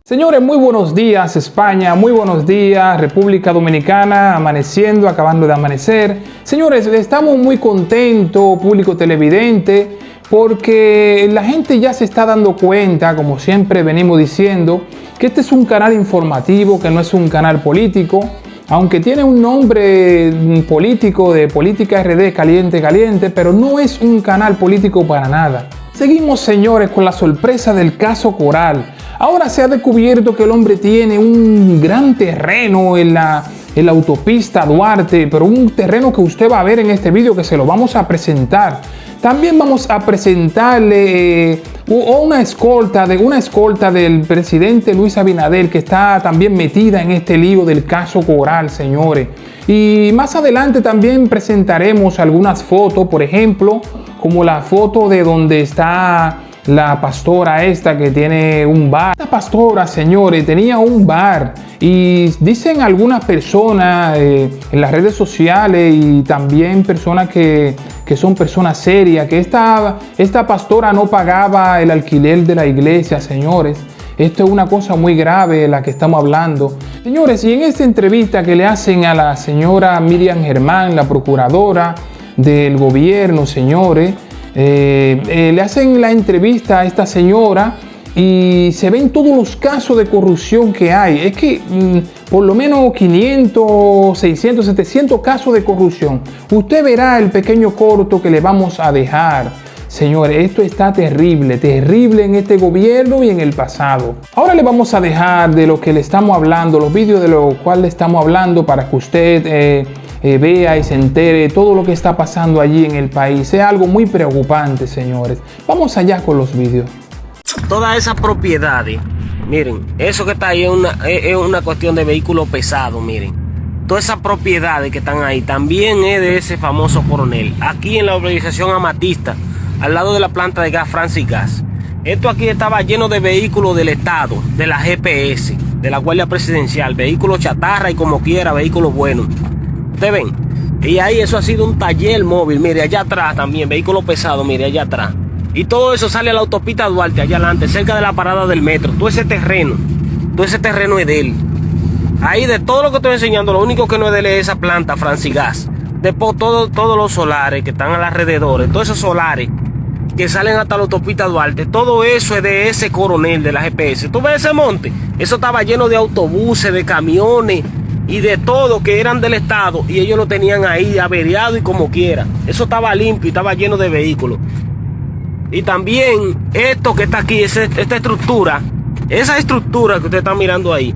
Señores, muy buenos días España, muy buenos días República Dominicana, amaneciendo, acabando de amanecer. Señores, estamos muy contentos, público televidente, porque la gente ya se está dando cuenta, como siempre venimos diciendo, que este es un canal informativo, que no es un canal político, aunque tiene un nombre político de Política RD Caliente Caliente, pero no es un canal político para nada. Seguimos, señores, con la sorpresa del caso Coral. Ahora se ha descubierto que el hombre tiene un gran terreno en la autopista Duarte, pero un terreno que usted va a ver en este vídeo que se lo vamos a presentar. También vamos a presentarle una escolta del presidente Luis Abinader, que está también metida en este lío del caso Coral, señores. Y más adelante también presentaremos algunas fotos, por ejemplo, como la foto de donde está la pastora esta que tiene un bar. Esta pastora, señores, tenía un bar y dicen algunas personas en las redes sociales y también personas que son personas serias, que esta pastora no pagaba el alquiler de la iglesia, señores. Esto es una cosa muy grave de la que estamos hablando. Señores, y en esta entrevista que le hacen a la señora Miriam Germán, la procuradora del gobierno, señores, le hacen la entrevista a esta señora y se ven todos los casos de corrupción que hay. Es que por lo menos 500, 600, 700 casos de corrupción. Usted verá el pequeño corto que le vamos a dejar. Señores, esto está terrible, terrible en este gobierno y en el pasado. Ahora le vamos a dejar de lo que le estamos hablando, los vídeos de lo cual le estamos hablando para que usted vea y se entere todo lo que está pasando allí en el país. Es algo muy preocupante, señores. Vamos allá con los vídeos. Todas esas propiedades, miren, eso que está ahí es una cuestión de vehículo pesado, miren. Todas esas propiedades que están ahí también es de ese famoso coronel. Aquí en la urbanización Amatista, al lado de la planta de gas Francis Gas. Esto aquí estaba lleno de vehículos del Estado, de la GPS, de la Guardia Presidencial, vehículos chatarra y como quiera, vehículos buenos. Ustedes ven, y ahí eso ha sido un taller móvil, mire, allá atrás también, vehículo pesado, mire, allá atrás. Y todo eso sale a la autopista Duarte, allá adelante, cerca de la parada del metro. Todo ese terreno es de él. Ahí de todo lo que estoy enseñando, lo único que no es de él es esa planta Francis Gas. Después todos los solares que están alrededor, todos esos solares que salen hasta la autopista Duarte, todo eso es de ese coronel de la GPS. ¿Tú ves ese monte? Eso estaba lleno de autobuses, de camiones y de todo que eran del Estado y ellos lo tenían ahí averiado y como quiera. Eso estaba limpio y estaba lleno de vehículos. Y también esto que está aquí, esta estructura, esa estructura que usted está mirando ahí,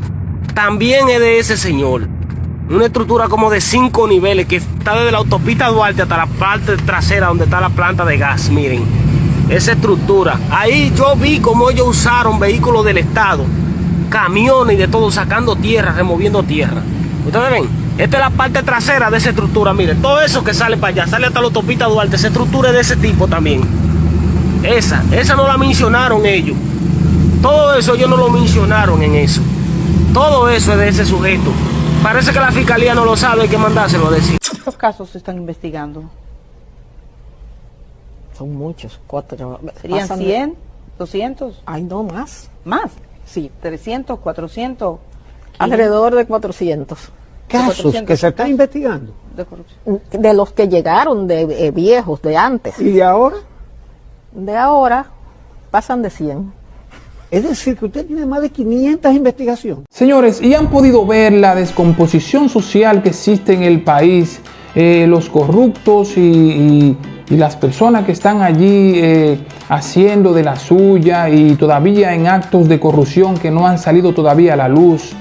también es de ese señor. Una estructura como de 5 niveles que está desde la autopista Duarte hasta la parte trasera donde está la planta de gas, miren. Esa estructura. Ahí yo vi cómo ellos usaron vehículos del Estado, camiones y de todo, sacando tierra, removiendo tierra. Ustedes ven, esta es la parte trasera de esa estructura, miren. Todo eso que sale para allá, sale hasta la autopista Duarte, esa estructura es de ese tipo también. Esa no la mencionaron ellos. Todo eso ellos no lo mencionaron en eso. Todo eso es de ese sujeto. Parece que la fiscalía no lo sabe, hay que mandárselo a decir. ¿Cuántos casos se están investigando? Son muchos, 4. ¿Serían 100, 200? Ay, no, más. ¿Más? Sí, 300, 400. alrededor de 400. Casos 400 que se están investigando. De corrupción. De los que llegaron de viejos, de antes. ¿Y de ahora? De ahora pasan de 100. Es decir, que usted tiene más de 500 investigaciones. Señores, y han podido ver la descomposición social que existe en el país, los corruptos y las personas que están allí haciendo de la suya y todavía en actos de corrupción que no han salido todavía a la luz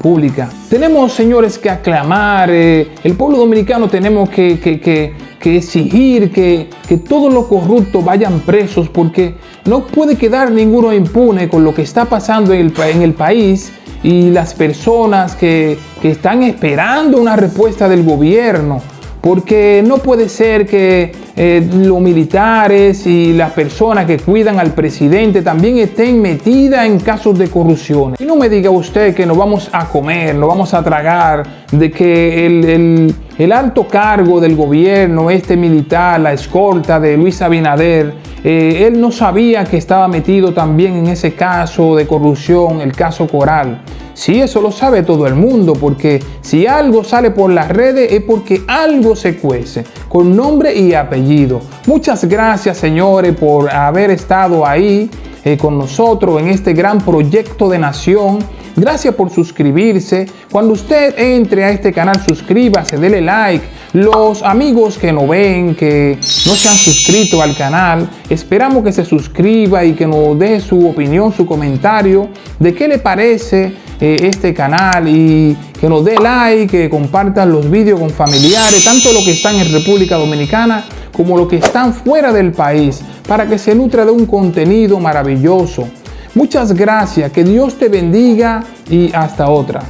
pública. Tenemos, señores, que aclamar, el pueblo dominicano tenemos que exigir que todos los corruptos vayan presos, porque no puede quedar ninguno impune con lo que está pasando en el país y las personas que están esperando una respuesta del gobierno. Porque no puede ser que los militares y las personas que cuidan al presidente también estén metidas en casos de corrupción. Y no me diga usted que nos vamos a comer, nos vamos a tragar de que el alto cargo del gobierno, este militar, la escolta de Luis Abinader, él no sabía que estaba metido también en ese caso de corrupción, el caso Coral. Sí, eso lo sabe todo el mundo, porque si algo sale por las redes es porque algo se cuece, con nombre y apellido. Muchas gracias, señores, por haber estado ahí con nosotros en este gran proyecto de nación. Gracias por suscribirse. Cuando usted entre a este canal, suscríbase, dele like. Los amigos que nos ven, que no se han suscrito al canal, esperamos que se suscriba y que nos dé su opinión, su comentario de qué le parece este canal, y que nos dé like, que compartan los vídeos con familiares, tanto los que están en República Dominicana como los que están fuera del país, para que se nutra de un contenido maravilloso. Muchas gracias, que Dios te bendiga y hasta otra.